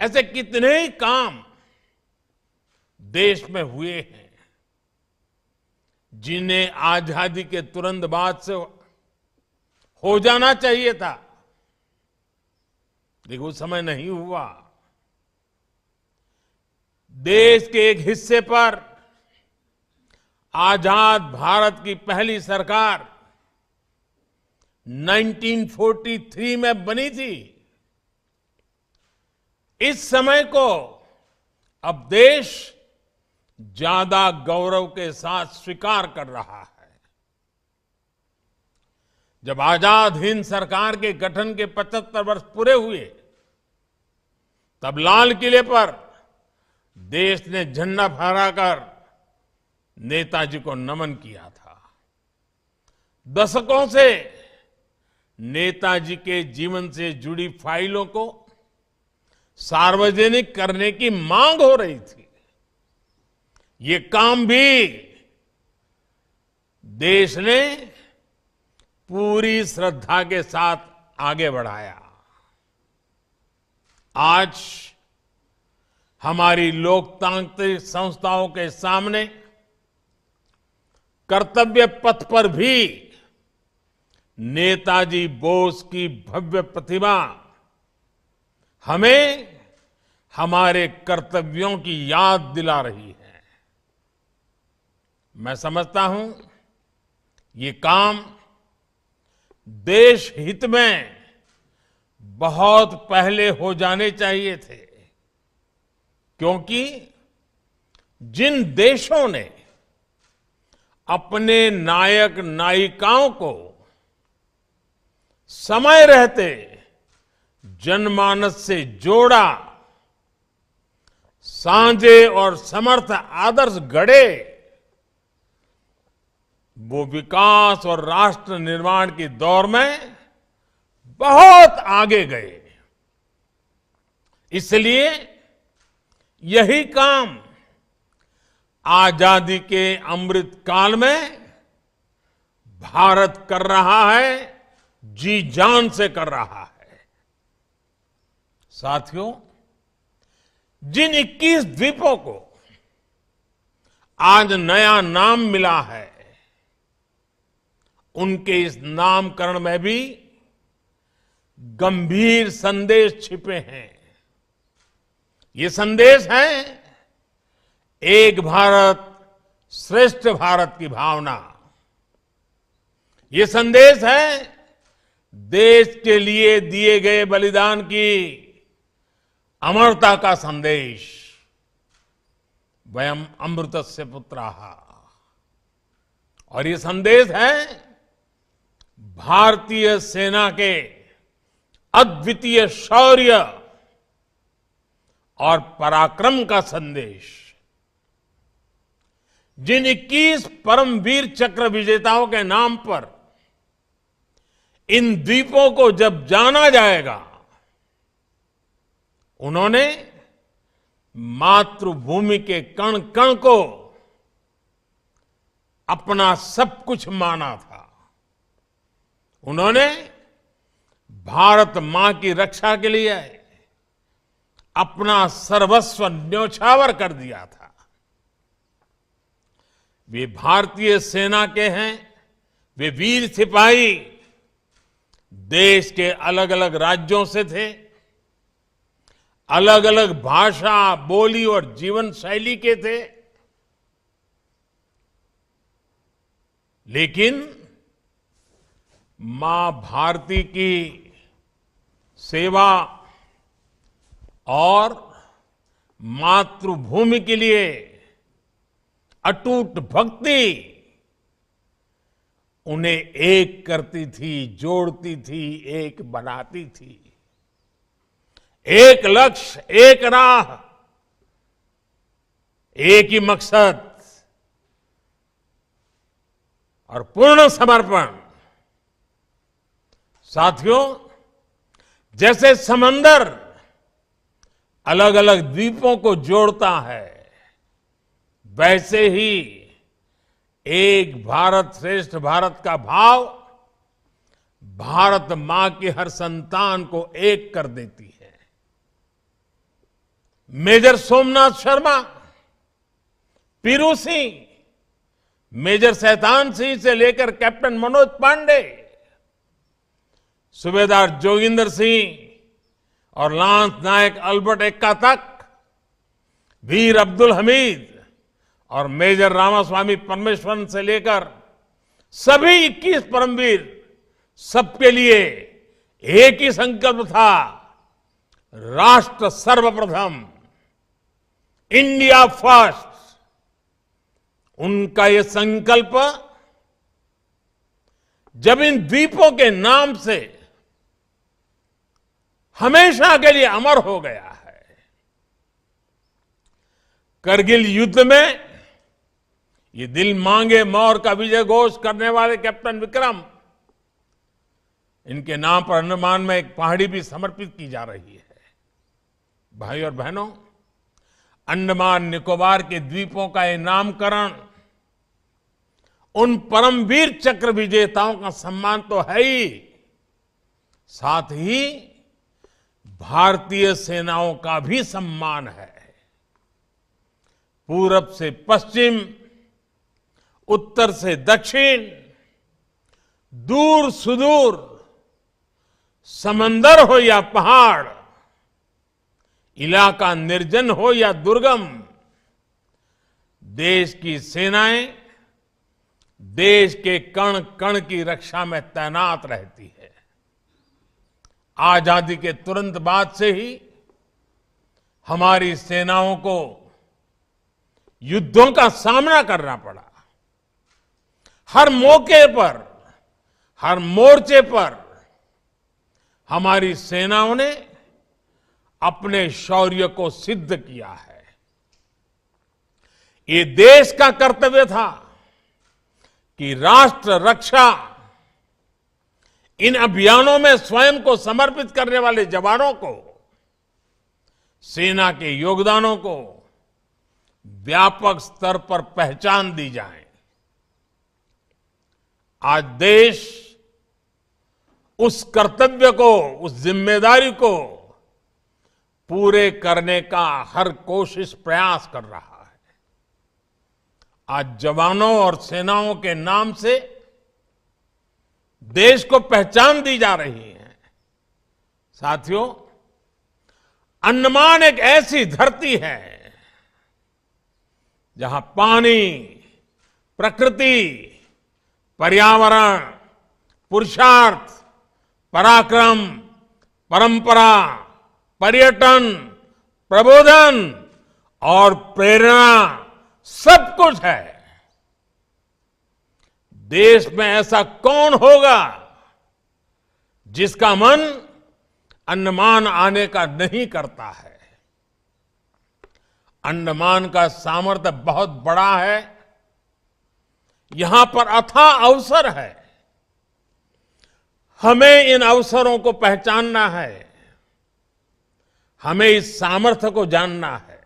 ऐसे कितने ही काम देश में हुए हैं जिन्हें आजादी के तुरंत बाद से हो जाना चाहिए था, लेकिन उस समय नहीं हुआ। देश के एक हिस्से पर आजाद भारत की पहली सरकार 1943 में बनी थी। इस समय को अब देश ज्यादा गौरव के साथ स्वीकार कर रहा है। जब आजाद हिंद सरकार के गठन के 75 वर्ष पूरे हुए, तब लाल किले पर देश ने झंडा फहराकर नेताजी को नमन किया था। दशकों से नेताजी के जीवन से जुड़ी फाइलों को सार्वजनिक करने की मांग हो रही थी। ये काम भी देश ने पूरी श्रद्धा के साथ आगे बढ़ाया। आज हमारी लोकतांत्रिक संस्थाओं के सामने कर्तव्य पथ पर भी नेताजी बोस की भव्य प्रतिमा हमें हमारे कर्तव्यों की याद दिला रही है। मैं समझता हूं ये काम देश हित में बहुत पहले हो जाने चाहिए थे, क्योंकि जिन देशों ने अपने नायक नायिकाओं को समय रहते जनमानस से जोड़ा, साझे और समर्थ आदर्श गढ़े, वो विकास और राष्ट्र निर्माण की दौर में बहुत आगे गए। इसलिए यही काम आजादी के अमृत काल में भारत कर रहा है, जी जान से कर रहा है। साथियों, जिन 21 द्वीपों को आज नया नाम मिला है, उनके इस नामकरण में भी गंभीर संदेश छिपे हैं। ये संदेश है एक भारत श्रेष्ठ भारत की भावना। ये संदेश है देश के लिए दिए गए बलिदान की अमरता का संदेश। वयम अमृतस्य पुत्राः। और ये संदेश है भारतीय सेना के अद्वितीय शौर्य और पराक्रम का संदेश। जिन 21 परमवीर चक्र विजेताओं के नाम पर इन द्वीपों को जब जाना जाएगा, उन्होंने मातृभूमि के कण कण को अपना सब कुछ माना था। उन्होंने भारत मां की रक्षा के लिए अपना सर्वस्व न्योछावर कर दिया था। वे भारतीय सेना के हैं, वे वीर सिपाही देश के अलग अलग राज्यों से थे, अलग अलग भाषा, बोली और जीवन शैली के थे, लेकिन मां भारती की सेवा और मातृभूमि के लिए अटूट भक्ति उन्हें एक करती थी, जोड़ती थी, एक बनाती थी। एक लक्ष्य, एक राह, एक ही मकसद और पूर्ण समर्पण। साथियों, जैसे समंदर अलग अलग द्वीपों को जोड़ता है, वैसे ही एक भारत श्रेष्ठ भारत का भाव भारत मां की हर संतान को एक कर देती है। मेजर सोमनाथ शर्मा, पीरू सिंह, मेजर शैतान सिंह से लेकर कैप्टन मनोज पांडे, सूबेदार जोगिंदर सिंह और लांस नायक अल्बर्ट एक्का तक, वीर अब्दुल हमीद और मेजर रामास्वामी परमेश्वरन से लेकर सभी 21 परमवीर, सबके लिए एक ही संकल्प था, राष्ट्र सर्वप्रथम, इंडिया फर्स्ट। उनका यह संकल्प जब इन द्वीपों के नाम से हमेशा के लिए अमर हो गया है। करगिल युद्ध में ये दिल मांगे मोर का विजय घोष करने वाले कैप्टन विक्रम, इनके नाम पर अंडमान में एक पहाड़ी भी समर्पित की जा रही है। भाई और बहनों, अंडमान निकोबार के द्वीपों का यह नामकरण उन परमवीर चक्र विजेताओं का सम्मान तो है ही, साथ ही भारतीय सेनाओं का भी सम्मान है। पूरब से पश्चिम, उत्तर से दक्षिण, दूर सुदूर, समंदर हो या पहाड़, इलाका निर्जन हो या दुर्गम, देश की सेनाएं देश के कण कण की रक्षा में तैनात रहती है। आजादी के तुरंत बाद से ही हमारी सेनाओं को युद्धों का सामना करना पड़ा। हर मौके पर, हर मोर्चे पर हमारी सेनाओं ने अपने शौर्य को सिद्ध किया है। ये देश का कर्तव्य था कि राष्ट्र रक्षा इन अभियानों में स्वयं को समर्पित करने वाले जवानों को, सेना के योगदानों को व्यापक स्तर पर पहचान दी जाए। आज देश उस कर्तव्य को, उस जिम्मेदारी को पूरे करने का हर कोशिश प्रयास कर रहा है। आज जवानों और सेनाओं के नाम से देश को पहचान दी जा रही है। साथियों, अंडमान एक ऐसी धरती है जहां पानी, प्रकृति, पर्यावरण, पुरुषार्थ, पराक्रम, परंपरा, पर्यटन, प्रबोधन और प्रेरणा सब कुछ है। देश में ऐसा कौन होगा जिसका मन अंडमान आने का नहीं करता है। अंडमान का सामर्थ्य बहुत बड़ा है। यहां पर अथाह अवसर है। हमें इन अवसरों को पहचानना है। हमें इस सामर्थ्य को जानना है।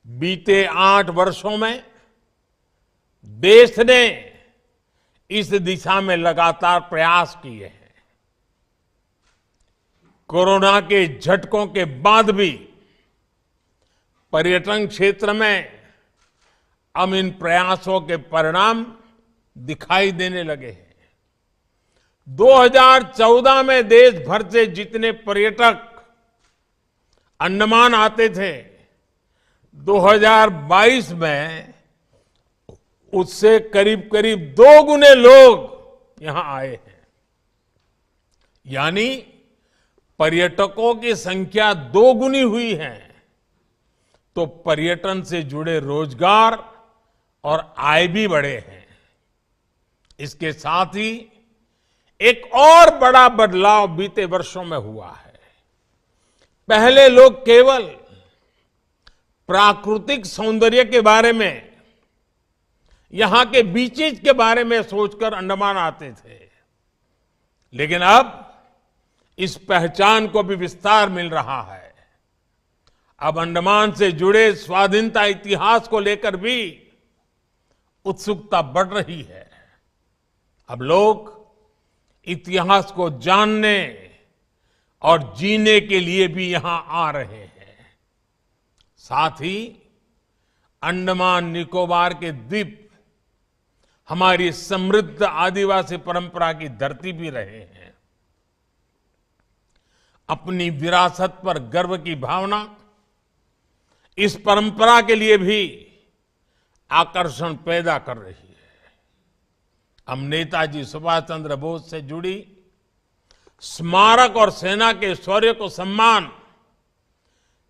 बीते 8 वर्षों में देश ने इस दिशा में लगातार प्रयास किए हैं। कोरोना के झटकों के बाद भी पर्यटन क्षेत्र में अब इन प्रयासों के परिणाम दिखाई देने लगे हैं। 2014 में देश भर से जितने पर्यटक अंडमान आते थे, 2022 में उससे करीब करीब 2 गुने लोग यहां आए हैं। यानी पर्यटकों की संख्या 2 गुनी हुई है, तो पर्यटन से जुड़े रोजगार और आय भी बढ़े हैं। इसके साथ ही एक और बड़ा बदलाव बीते वर्षों में हुआ है। पहले लोग केवल प्राकृतिक सौंदर्य के बारे में, यहां के बीचेज के बारे में सोचकर अंडमान आते थे, लेकिन अब इस पहचान को भी विस्तार मिल रहा है। अब अंडमान से जुड़े स्वाधीनता इतिहास को लेकर भी उत्सुकता बढ़ रही है। अब लोग इतिहास को जानने और जीने के लिए भी यहां आ रहे हैं। साथ ही अंडमान निकोबार के द्वीप हमारी समृद्ध आदिवासी परंपरा की धरती भी रहे हैं। अपनी विरासत पर गर्व की भावना इस परंपरा के लिए भी आकर्षण पैदा कर रही है। हम नेताजी सुभाष चंद्र बोस से जुड़ी स्मारक और सेना के शौर्य को सम्मान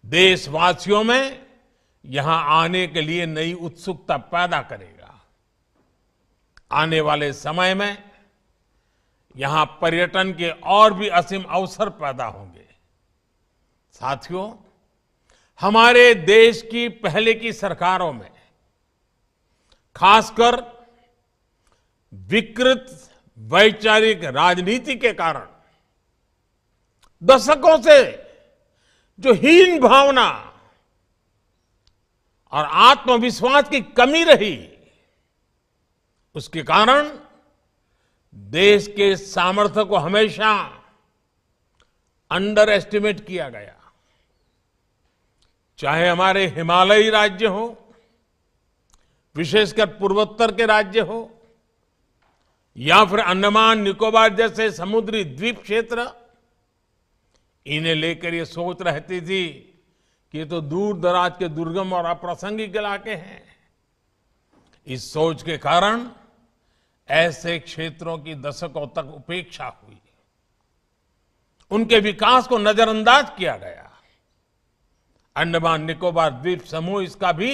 देशवासियों में यहां आने के लिए नई उत्सुकता पैदा करेगा। आने वाले समय में यहां पर्यटन के और भी असीम अवसर पैदा होंगे। साथियों, हमारे देश की पहले की सरकारों में खासकर विकृत वैचारिक राजनीति के कारण दशकों से जो हीन भावना और आत्मविश्वास की कमी रही, उसके कारण देश के सामर्थ्य को हमेशा अंडर एस्टिमेट किया गया। चाहे हमारे हिमालयी राज्य हो, विशेषकर पूर्वोत्तर के राज्य हो, या फिर अंडमान निकोबार जैसे समुद्री द्वीप क्षेत्र, इन्हें लेकर ये सोच रहती थी कि ये तो दूर दराज के दुर्गम और अप्रासंगिक इलाके हैं। इस सोच के कारण ऐसे क्षेत्रों की दशकों तक उपेक्षा हुई, उनके विकास को नजरअंदाज किया गया। अंडमान निकोबार द्वीप समूह इसका भी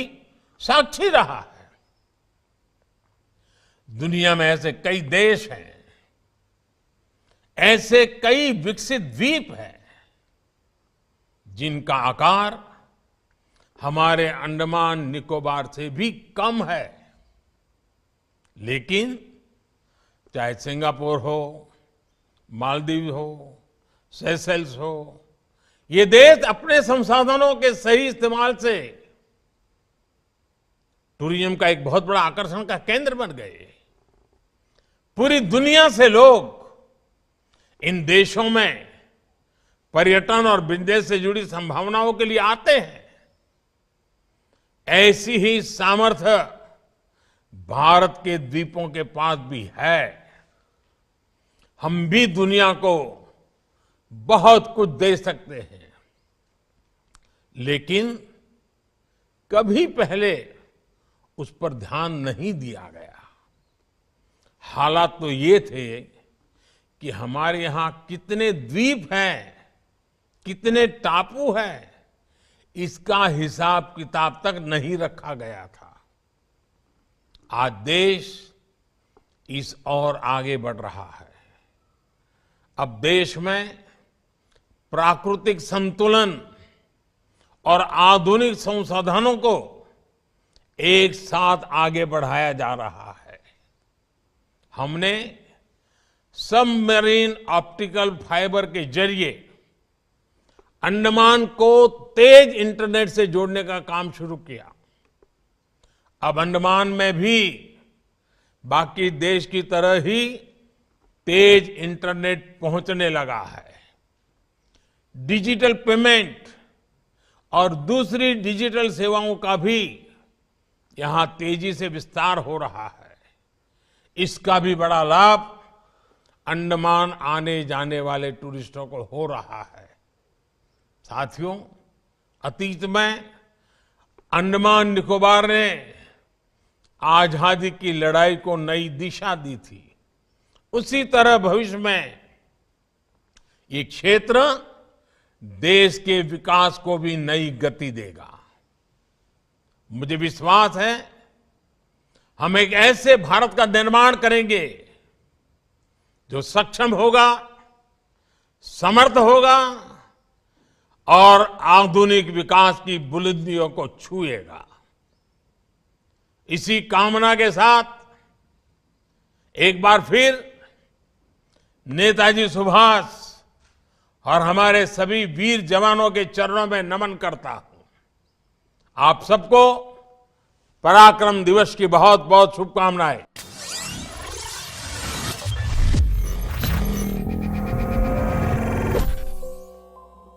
साक्षी रहा है। दुनिया में ऐसे कई देश हैं, ऐसे कई विकसित द्वीप हैं जिनका आकार हमारे अंडमान निकोबार से भी कम है, लेकिन चाहे सिंगापुर हो, मालदीव हो, सेशेल्स हो, ये देश अपने संसाधनों के सही इस्तेमाल से टूरिज्म का एक बहुत बड़ा आकर्षण का केंद्र बन गए। पूरी दुनिया से लोग इन देशों में पर्यटन और बिजनेस से जुड़ी संभावनाओं के लिए आते हैं। ऐसी ही सामर्थ्य भारत के द्वीपों के पास भी है। हम भी दुनिया को बहुत कुछ दे सकते हैं, लेकिन कभी पहले उस पर ध्यान नहीं दिया गया। हालात तो ये थे कि हमारे यहां कितने द्वीप हैं, कितने टापू हैं, इसका हिसाब किताब तक नहीं रखा गया था। आज देश इस और आगे बढ़ रहा है। अब देश में प्राकृतिक संतुलन और आधुनिक संसाधनों को एक साथ आगे बढ़ाया जा रहा है। हमने सबमरीन ऑप्टिकल फाइबर के जरिए अंडमान को तेज इंटरनेट से जोड़ने का काम शुरू किया। अब अंडमान में भी बाकी देश की तरह ही तेज इंटरनेट पहुंचने लगा है। डिजिटल पेमेंट और दूसरी डिजिटल सेवाओं का भी यहां तेजी से विस्तार हो रहा है। इसका भी बड़ा लाभ अंडमान आने जाने वाले टूरिस्टों को हो रहा है। साथियों, अतीत में अंडमान निकोबार ने आजादी की लड़ाई को नई दिशा दी थी। उसी तरह भविष्य में ये क्षेत्र देश के विकास को भी नई गति देगा। मुझे विश्वास है हम एक ऐसे भारत का निर्माण करेंगे जो सक्षम होगा, समर्थ होगा और आधुनिक विकास की बुलंदियों को छुएगा। इसी कामना के साथ एक बार फिर नेताजी सुभाष और हमारे सभी वीर जवानों के चरणों में नमन करता हूं। आप सबको पराक्रम दिवस की बहुत बहुत शुभकामनाएं।